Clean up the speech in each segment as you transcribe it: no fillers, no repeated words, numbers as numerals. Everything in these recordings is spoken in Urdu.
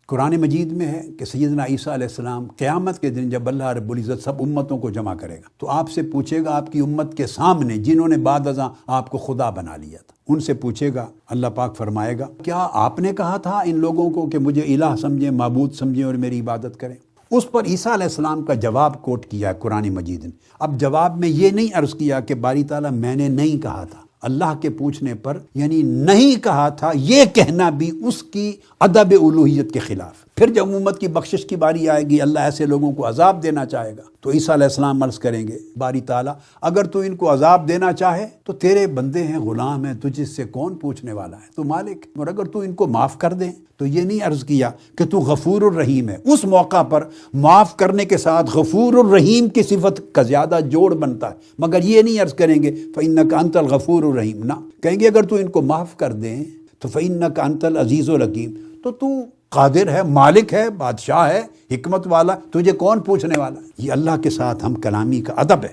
قرآن مجید میں ہے کہ سیدنا عیسیٰ علیہ السلام قیامت کے دن جب اللہ رب العزت سب امتوں کو جمع کرے گا تو آپ سے پوچھے گا، آپ کی امت کے سامنے جنہوں نے بعد ازاں آپ کو خدا بنا لیا تھا، ان سے پوچھے گا، اللہ پاک فرمائے گا کیا آپ نے کہا تھا ان لوگوں کو کہ مجھے الہ سمجھیں، معبود سمجھیں اور میری عبادت کریں؟ اس پر عیسیٰ علیہ السلام کا جواب کوٹ کیا ہے قرآن مجید نے۔ اب جواب میں یہ نہیں عرض کیا کہ باری تعالیٰ میں نے نہیں کہا تھا، اللہ کے پوچھنے پر یعنی نہیں کہا تھا یہ کہنا بھی اس کی ادب الوہیت کے خلاف۔ پھر جب امت کی بخشش کی باری آئے گی، اللہ ایسے لوگوں کو عذاب دینا چاہے گا تو عیسیٰ علیہ السلام عرض کریں گے، باری تعالیٰ اگر تو ان کو عذاب دینا چاہے تو تیرے بندے ہیں، غلام ہیں، تجھ سے کون پوچھنے والا ہے، تو مالک، اور اگر تو ان کو معاف کر دیں تو یہ نہیں عرض کیا کہ تو غفور الرحیم ہے۔ اس موقع پر معاف کرنے کے ساتھ غفور الرحیم کی صفت کا زیادہ جوڑ بنتا ہے، مگر یہ نہیں عرض کریں گے فَإِنَّكَ أَنْتَ الْغَفُورُ الرَّحِيمُ، نہ کہیں گے اگر تو ان کو معاف کر دیں تو فَإِنَّكَ أَنْتَ الْعَزِيزُ الْحَكِيمُ، تو قادر ہے، مالک ہے، بادشاہ ہے، حکمت والا، تجھے کون پوچھنے والا ہے۔ یہ اللہ کے ساتھ ہم کلامی کا ادب ہے۔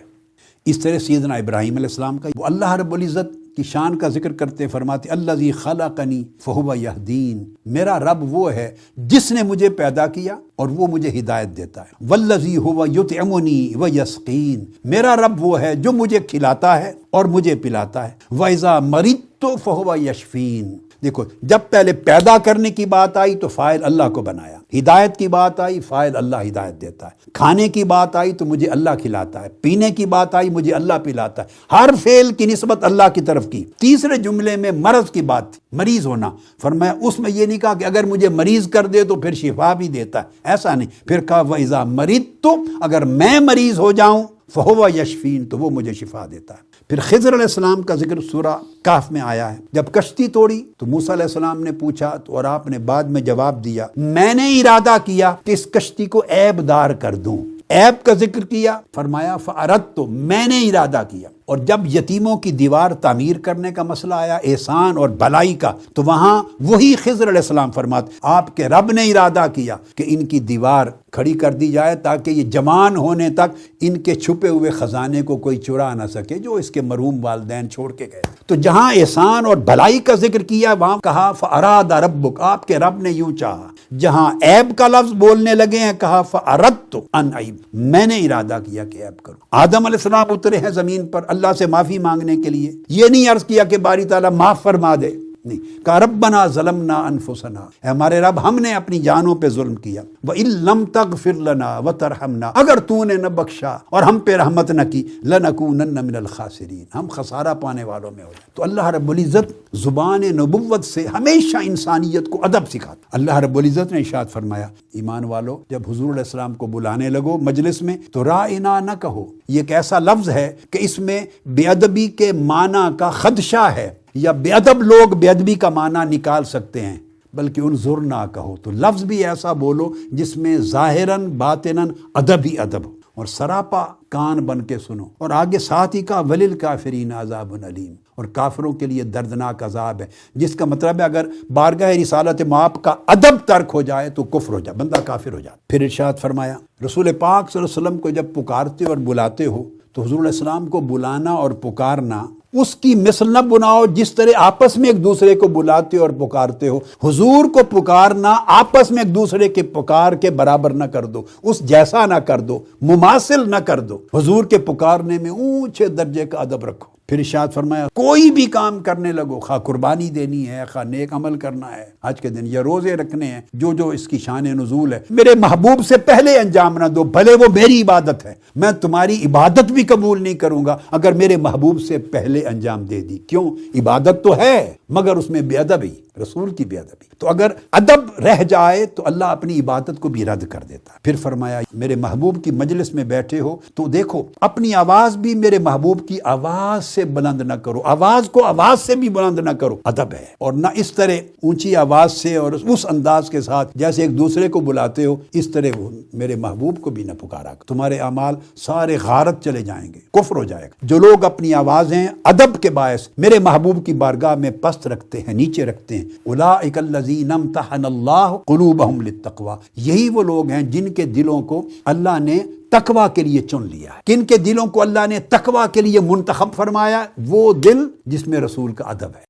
اس طرح سیدنا ابراہیم علیہ السلام کا وہ اللہ رب العزت کی شان کا ذکر کرتے فرماتے الذی خلقنی فہو یہدین، میرا رب وہ ہے جس نے مجھے پیدا کیا اور وہ مجھے ہدایت دیتا ہے۔ والذی هو یطعمنی ویسقین، میرا رب وہ ہے جو مجھے کھلاتا ہے اور مجھے پلاتا ہے۔ واذا مرضت فہو یشفین، دیکھو جب پہلے پیدا کرنے کی بات آئی تو فاعل اللہ کو بنایا، ہدایت کی بات آئی فاعل اللہ ہدایت دیتا ہے، کھانے کی بات آئی تو مجھے اللہ کھلاتا ہے، پینے کی بات آئی مجھے اللہ پلاتا ہے، ہر فعل کی نسبت اللہ کی طرف کی۔ تیسرے جملے میں مرض کی بات تھی، مریض ہونا، فرمایا اس میں یہ نہیں کہا کہ اگر مجھے مریض کر دے تو پھر شفا بھی دیتا ہے، ایسا نہیں، پھر کہا وَإِذَا مَرِضْتُ، اگر میں مریض ہو جاؤں فَهُوَ يَشْفِينِ، تو وہ مجھے شفا دیتا ہے۔ پھر خضر علیہ السلام کا ذکر سورہ کہف میں آیا ہے، جب کشتی توڑی تو موسیٰ علیہ السلام نے پوچھا تو اور آپ نے بعد میں جواب دیا، میں نے ارادہ کیا کہ اس کشتی کو عیب دار کر دوں، عیب کا ذکر کیا، فرمایا فَأَرَدْتُ، میں نے ارادہ کیا۔ اور جب یتیموں کی دیوار تعمیر کرنے کا مسئلہ آیا، احسان اور بھلائی کا، تو وہاں وہی خضر علیہ السلام فرماتے آپ کے رب نے ارادہ کیا کہ ان کی دیوار کھڑی کر دی جائے تاکہ یہ جوان ہونے تک ان کے چھپے ہوئے خزانے کو کوئی چرا نہ سکے جو اس کے مرحوم والدین چھوڑ کے گئے۔ تو جہاں احسان اور بھلائی کا ذکر کیا وہاں کہا فَأَرَادَ رَبُّكَ، آپ کے رب نے یوں چاہا۔ جہاں عیب کا لفظ بولنے لگے ہیں کہا فَأَرَدْتُ أَنْ أَعِيبَ، میں نے ارادہ کیا کہ عیب کروں۔ آدم علیہ السلام اترے ہیں زمین پر اللہ سے معافی مانگنے کے لیے، یہ نہیں عرض کیا کہ باری تعالیٰ معاف فرما دے، نہیں کہا ربنا ظلمنا انفسنا، اے ہمارے رب ہم نے اپنی جانوں پہ ظلم کیا، وَإِن لَمْ تَغْفِرْ لَنَا وَتَرْحَمْنَا، اگر تو نے نہ بخشا اور ہم پہ رحمت نہ کی لَنَكُونَنَّ مِنَ الْخَاسِرِينَ، ہم خسارہ پانے والوں میں ہو جائیں۔ تو اللہ رب العزت زبان نبوت سے ہمیشہ انسانیت کو ادب سکھاتا۔ اللہ رب العزت نے ارشاد فرمایا ایمان والو جب حضور علیہ السلام کو بلانے لگو مجلس میں تو رائنا نہ کہو، یہ ایک ایسا لفظ ہے کہ اس میں بے ادبی کے معنی کا خدشہ ہے، یا بے ادب لوگ بے ادبی کا معنی نکال سکتے ہیں، بلکہ انظر نہ کہو، تو لفظ بھی ایسا بولو جس میں ظاہراً باطناً ادب ہی ادب ہو، اور سراپا کان بن کے سنو۔ اور آگے ساتھ ہی کا وَلِلْكَافِرِينَ عَذَابٌ عَلِيمٌ، اور کافروں کے لیے دردناک عذاب ہے، جس کا مطلب ہے اگر بارگاہ رسالت مآب کا ادب ترک ہو جائے تو کفر ہو جائے، بندہ کافر ہو جائے۔ پھر ارشاد فرمایا رسول پاک صلی اللہ علیہ وسلم کو جب پکارتے اور بلاتے ہو تو حضور علیہ السلام کو بلانا اور پکارنا اس کی مثل نہ بناؤ جس طرح آپس میں ایک دوسرے کو بلاتے اور پکارتے ہو، حضور کو پکارنا آپس میں ایک دوسرے کے پکار کے برابر نہ کر دو، اس جیسا نہ کر دو، مماثل نہ کر دو، حضور کے پکارنے میں اونچے درجے کا ادب رکھو۔ پھر ارشاد فرمایا کوئی بھی کام کرنے لگو، خواہ قربانی دینی ہے، خواہ نیک عمل کرنا ہے آج کے دن، یا روزے رکھنے ہیں، جو اس کی شان نزول ہے، میرے محبوب سے پہلے انجام نہ دو، بھلے وہ میری عبادت ہے، میں تمہاری عبادت بھی قبول نہیں کروں گا اگر میرے محبوب سے پہلے انجام دے دی۔ کیوں؟ عبادت تو ہے مگر اس میں بے ادبی، رسول کی بے ادبی، تو اگر ادب رہ جائے تو اللہ اپنی عبادت کو بھی رد کر دیتا ہے۔ پھر فرمایا میرے محبوب کی مجلس میں بیٹھے ہو تو دیکھو اپنی آواز بھی میرے محبوب کی آواز سے بلند نہ کرو، آواز کو آواز سے بھی بلند نہ کرو، ادب ہے، اور نہ اس طرح اونچی آواز سے اور اس انداز کے ساتھ جیسے ایک دوسرے کو بلاتے ہو اس طرح وہ میرے محبوب کو بھی نہ پکارا، تمہارے اعمال سارے غارت چلے جائیں گے، کفر ہو جائے گا۔ جو لوگ اپنی آوازیں ادب کے باعث میرے محبوب کی بارگاہ میں پست رکھتے ہیں، نیچے رکھتے ہیں، اولئک الذین امتحن اللہ قلوبہم للتقوی، یہی وہ لوگ ہیں جن کے دلوں کو اللہ نے تقوی کے لیے چن لیا ہے۔ کن کے دلوں کو اللہ نے تقوی کے لیے منتخب فرمایا؟ وہ دل جس میں رسول کا ادب ہے۔